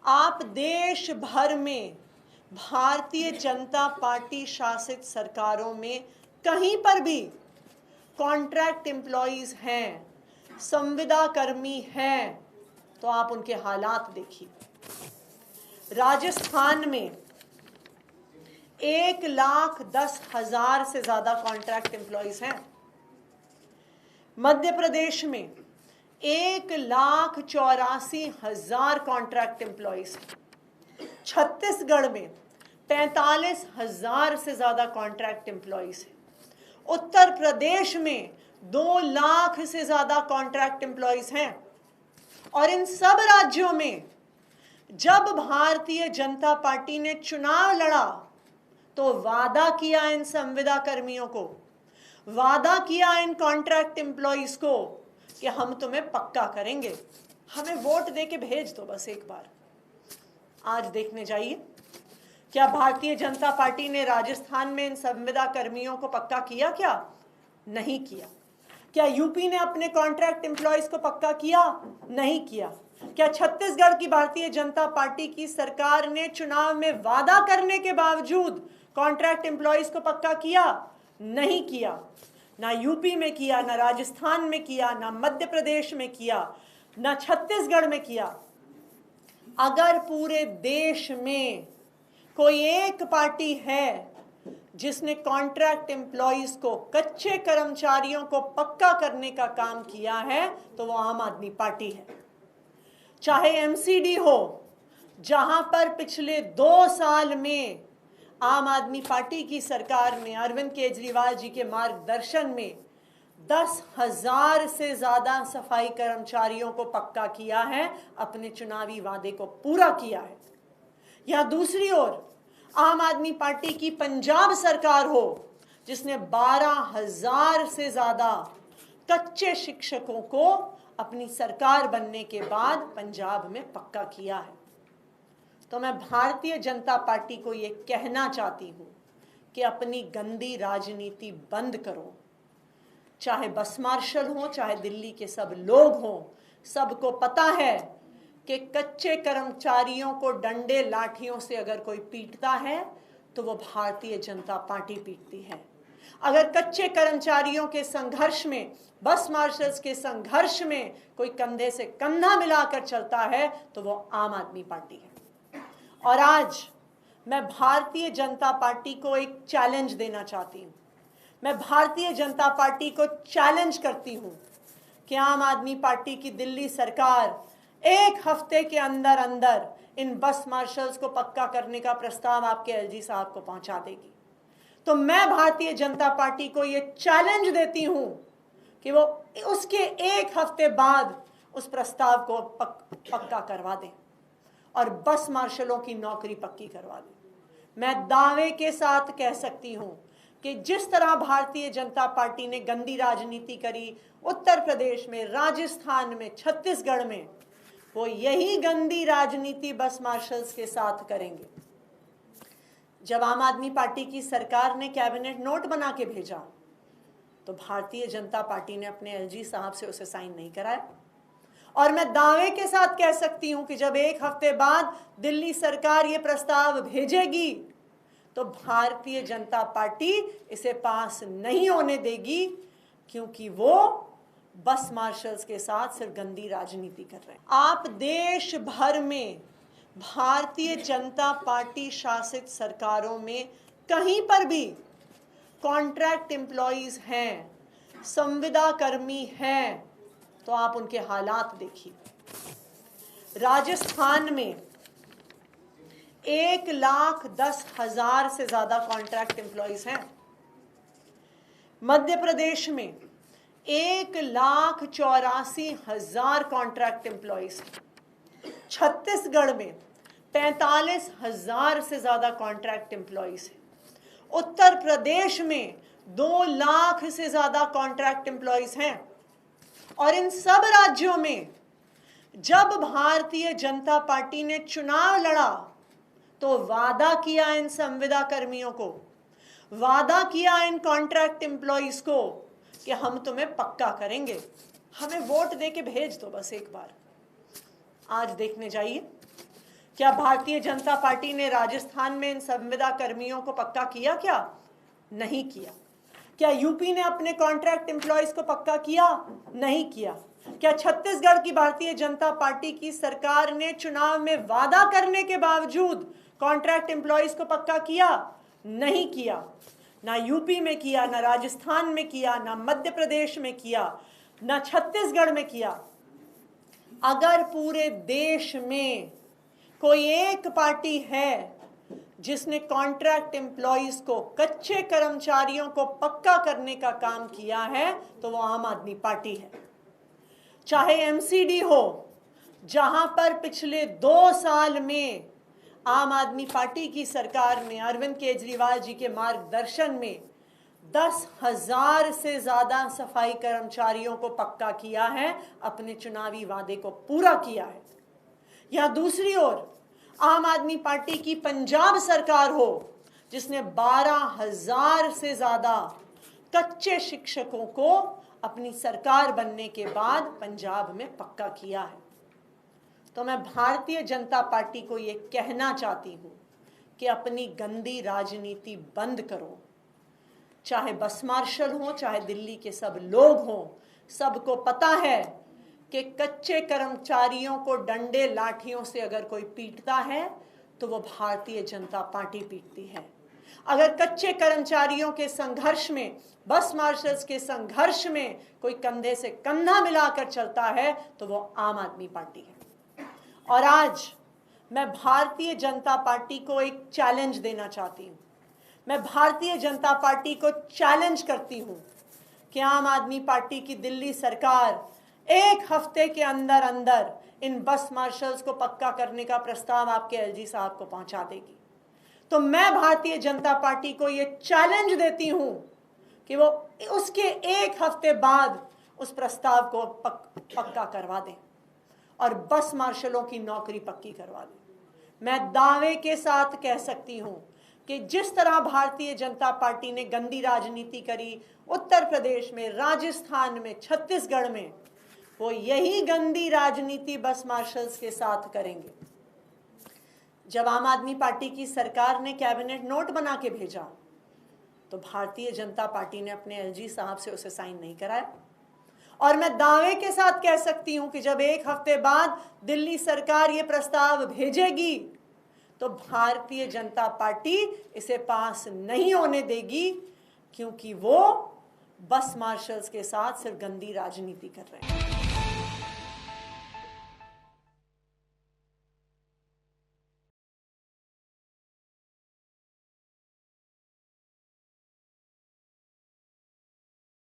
आप देश भर में भारतीय जनता पार्टी शासित सरकारों में कहीं पर भी कॉन्ट्रैक्ट एम्प्लॉइज हैं, संविदा कर्मी हैं, तो आप उनके हालात देखिए। राजस्थान में 1,10,000 से ज्यादा कॉन्ट्रैक्ट एम्प्लॉइज हैं। मध्य प्रदेश में 1,84,000 कॉन्ट्रैक्ट एम्प्लॉइज हैं। छत्तीसगढ़ में 45,000 से ज्यादा कॉन्ट्रैक्ट एम्प्लॉइज हैं। उत्तर प्रदेश में 2 लाख से ज्यादा कॉन्ट्रैक्ट एम्प्लॉइज हैं। और इन सब राज्यों में जब भारतीय जनता पार्टी ने चुनाव लड़ा तो वादा किया इन संविदा कर्मियों को, वादा किया इन कॉन्ट्रैक्ट एम्प्लॉइज को कि हम तुम्हें पक्का करेंगे, हमें वोट देके भेज दो बस एक बार। आज देखने जाइए, क्या भारतीय जनता पार्टी ने राजस्थान में इन संविदा कर्मियों को पक्का किया? क्या नहीं किया। क्या यूपी ने अपने कॉन्ट्रैक्ट एम्प्लॉइज को पक्का किया? नहीं किया। क्या छत्तीसगढ़ की भारतीय जनता पार्टी की सरकार ने चुनाव में वादा करने के बावजूद कॉन्ट्रैक्ट एम्प्लॉइज को पक्का किया? नहीं किया। ना यूपी में किया, ना राजस्थान में किया, ना मध्य प्रदेश में किया, ना छत्तीसगढ़ में किया। अगर पूरे देश में कोई एक पार्टी है जिसने कॉन्ट्रैक्ट एम्प्लॉइज को, कच्चे कर्मचारियों को पक्का करने का काम किया है तो वो आम आदमी पार्टी है। चाहे एमसीडी हो, जहां पर पिछले 2 साल में आम आदमी पार्टी की सरकार ने अरविंद केजरीवाल जी के मार्गदर्शन में 10,000 से ज्यादा सफाई कर्मचारियों को पक्का किया है, अपने चुनावी वादे को पूरा किया है। या दूसरी ओर आम आदमी पार्टी की पंजाब सरकार हो, जिसने 12,000 से ज्यादा कच्चे शिक्षकों को अपनी सरकार बनने के बाद पंजाब में पक्का किया है। तो मैं भारतीय जनता पार्टी को ये कहना चाहती हूं कि अपनी गंदी राजनीति बंद करो। चाहे बस मार्शल हो, चाहे दिल्ली के सब लोग हों, सबको पता है कि कच्चे कर्मचारियों को डंडे लाठियों से अगर कोई पीटता है तो वो भारतीय जनता पार्टी पीटती है। अगर कच्चे कर्मचारियों के संघर्ष में, बस मार्शल्स के संघर्ष में कोई कंधे से कंधा मिलाकर चलता है तो वो आम आदमी पार्टी है। और आज मैं भारतीय जनता पार्टी को एक चैलेंज देना चाहती हूँ। मैं भारतीय जनता पार्टी को चैलेंज करती हूँ कि आम आदमी पार्टी की दिल्ली सरकार 1 हफ्ते के अंदर अंदर इन बस मार्शल्स को पक्का करने का प्रस्ताव आपके एलजी साहब को पहुंचा देगी। तो मैं भारतीय जनता पार्टी को ये चैलेंज देती हूं कि वो उसके 1 हफ्ते बाद उस प्रस्ताव को पक्का करवा दें और बस मार्शलों की नौकरी पक्की करवा दें। मैं दावे के साथ कह सकती हूं कि जिस तरह भारतीय जनता पार्टी ने गंदी राजनीति करी उत्तर प्रदेश में, राजस्थान में, छत्तीसगढ़ में, वो यही गंदी राजनीति बस मार्शल्स के साथ करेंगे। जब आम आदमी पार्टी की सरकार ने कैबिनेट नोट बना के भेजा तो भारतीय जनता पार्टी ने अपने एलजी साहब से उसे साइन नहीं कराया। और मैं दावे के साथ कह सकती हूं कि जब 1 हफ्ते बाद दिल्ली सरकार ये प्रस्ताव भेजेगी तो भारतीय जनता पार्टी इसे पास नहीं होने देगी, क्योंकि वो बस मार्शल्स के साथ सिर्फ गंदी राजनीति कर रहे हैं। आप देश भर में भारतीय जनता पार्टी शासित सरकारों में कहीं पर भी कॉन्ट्रैक्ट एम्प्लॉइज हैं, संविदा कर्मी हैं, तो आप उनके हालात देखिए। राजस्थान में 1,10,000 से ज्यादा कॉन्ट्रैक्ट एम्प्लॉइज हैं। मध्य प्रदेश में 1,84,000 कॉन्ट्रैक्ट एम्प्लॉइज हैं। छत्तीसगढ़ में 45,000 से ज्यादा कॉन्ट्रैक्ट एम्प्लॉइज हैं। उत्तर प्रदेश में 2 लाख से ज्यादा कॉन्ट्रैक्ट एम्प्लॉइज हैं। और इन सब राज्यों में जब भारतीय जनता पार्टी ने चुनाव लड़ा तो वादा किया इन संविदा कर्मियों को, वादा किया इन कॉन्ट्रैक्ट एम्प्लॉइज को कि हम तुम्हें पक्का करेंगे, हमें वोट देके भेज दो बस एक बार। आज देखने जाइए, क्या भारतीय जनता पार्टी ने राजस्थान में इन संविदा कर्मियों को पक्का किया? क्या नहीं किया। क्या यूपी ने अपने कॉन्ट्रैक्ट एम्प्लॉयज को पक्का किया? नहीं किया। क्या छत्तीसगढ़ की भारतीय जनता पार्टी की सरकार ने चुनाव में वादा करने के बावजूद कॉन्ट्रैक्ट एम्प्लॉयज को पक्का किया? नहीं किया। ना यूपी में किया, ना राजस्थान में किया, ना मध्य प्रदेश में किया, ना छत्तीसगढ़ में किया। अगर पूरे देश में कोई एक पार्टी है जिसने कॉन्ट्रैक्ट एम्प्लॉयज को, कच्चे कर्मचारियों को पक्का करने का काम किया है, तो वो आम आदमी पार्टी है। चाहे एमसीडी हो, जहां पर पिछले 2 साल में आम आदमी पार्टी की सरकार ने अरविंद केजरीवाल जी के मार्गदर्शन में 10,000 से ज्यादा सफाई कर्मचारियों को पक्का किया है, अपने चुनावी वादे को पूरा किया है। या दूसरी ओर आम आदमी पार्टी की पंजाब सरकार हो, जिसने 12,000 से ज्यादा कच्चे शिक्षकों को अपनी सरकार बनने के बाद पंजाब में पक्का किया है। तो मैं भारतीय जनता पार्टी को ये कहना चाहती हूँ कि अपनी गंदी राजनीति बंद करो। चाहे बस मार्शल हो, चाहे दिल्ली के सब लोग हों, सबको पता है कि कच्चे कर्मचारियों को डंडे लाठियों से अगर कोई पीटता है तो वो भारतीय जनता पार्टी पीटती है। अगर कच्चे कर्मचारियों के संघर्ष में, बस मार्शल्स के संघर्ष में कोई कंधे से कंधा मिलाकर चलता है तो वो आम आदमी पार्टी है। और आज मैं भारतीय जनता पार्टी को एक चैलेंज देना चाहती हूँ। मैं भारतीय जनता पार्टी को चैलेंज करती हूँ कि आम आदमी पार्टी की दिल्ली सरकार 1 हफ्ते के अंदर अंदर इन बस मार्शल्स को पक्का करने का प्रस्ताव आपके एलजी साहब को पहुंचा देगी। तो मैं भारतीय जनता पार्टी को ये चैलेंज देती हूँ कि वो उसके 1 हफ्ते बाद उस प्रस्ताव को पक्का करवा दें और बस मार्शलों की नौकरी पक्की करवा दें। मैं दावे के साथ कह सकती हूँ कि जिस तरह भारतीय जनता पार्टी ने गंदी राजनीति करी उत्तर प्रदेश में, राजस्थान में, छत्तीसगढ़ में, वो यही गंदी राजनीति बस मार्शल्स के साथ करेंगे। जब आम आदमी पार्टी की सरकार ने कैबिनेट नोट बना के भेजा तो भारतीय जनता पार्टी ने अपने एलजी साहब से उसे साइन नहीं कराया। और मैं दावे के साथ कह सकती हूं कि जब 1 हफ्ते बाद दिल्ली सरकार ये प्रस्ताव भेजेगी तो भारतीय जनता पार्टी इसे पास नहीं होने देगी, क्योंकि वो बस मार्शल्स के साथ सिर्फ गंदी राजनीति कर रहे हैं।